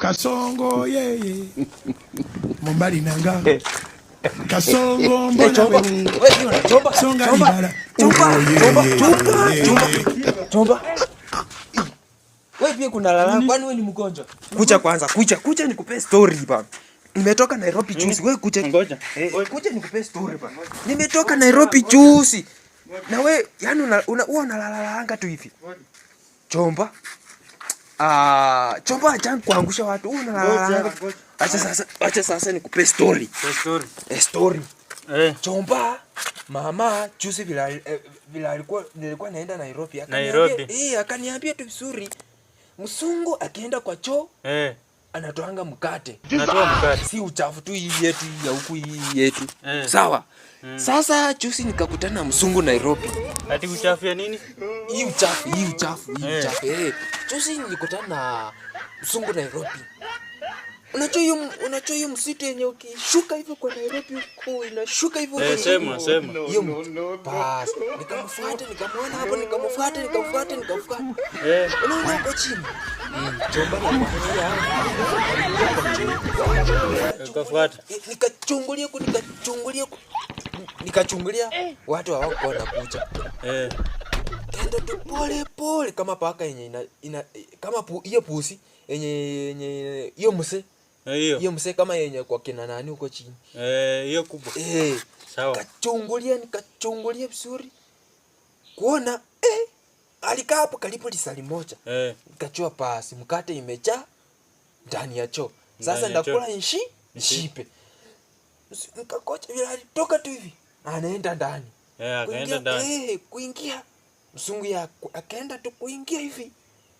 Kasongo yeye. Mombali nanga. Kasongo mbona wewe chomba songa ibara. Chomba. Wewe pia kuna lala kwani wewe ni mgonjwa? Kucha kwanza, kucha nikupe story bana. Nimetoka Nairobi juzi. Wewe kucha. Ngoja. Kucha nikupe story bana. Nimetoka Nairobi juzi. Na wewe yani unalala tu hivi. Chomba. Chomba acha kuangusha watu. Unalala. Acha sasa nikupe story. Story. Chomba mama juzi vile nilikuwa naenda Nairobi. Akaniambia tu vizuri. Msungu akienda kwa choo anatoanga mkate. Si uchafu tu hii yetu ya huku hii yetu. Sawa. Sasa juzi nikakutana na msungu Nairobi. Ati uchafu ya nini? Hii uchafu. Juzi nilikutana na msungu Nairobi. Unajua hiyo msitu yenye ukishuka hivyo kwa Nairobi huko inashuka hivyo. Sema. Hiyo bas. Nikamfuata, nikamwona hapo, nikamfuata. Unaona hapo chini. Chomba na kuangalia. Nikafuata. Nikachungulia watu hawako wanakuja. Kenda tu pole kama paka yenye kama hiyo pusi yenye hiyo mse. Hiyo mse kama yenye kwa kina nani huko chini. Hiyo kubwa. Sawa. Nikachungulia vizuri. Kuona alikaa hapo karibu lisali moja. Nikachua pasi mkate imejaa ndani ya choo. Sasa ndakula nshipe. Nikakocha vile alitoka tu hivi. Anaenda ndani. Akaenda ndani. Kuingia. Msungu ya akaenda tu kuingia hivi.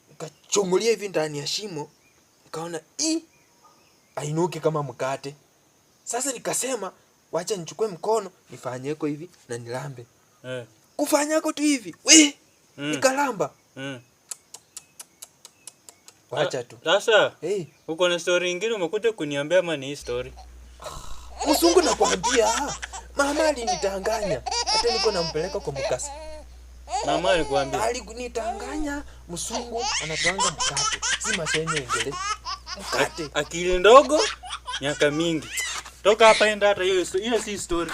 Nikachungulia hivi ndani ya shimo. Nikaona ainuki kama mkate. Sasa nikasema wacha nichukue mkono nifanyeko hivi na nilambe. Kufanyako tu hivi. Nikalamba. Wacha tu. Sasa uko na story nyingine umekuja kuniambia ama ni hii story? Msungu nakwambia mama alinitanganya. Hata niko nampeleka kwa mkasa. Mama alikwambia? Alinitanganya msungu anatoanga mkate. Si masenyo ingele. Mkate. Akili ndogo miaka mingi. Toka hapa enda hata hiyo si story.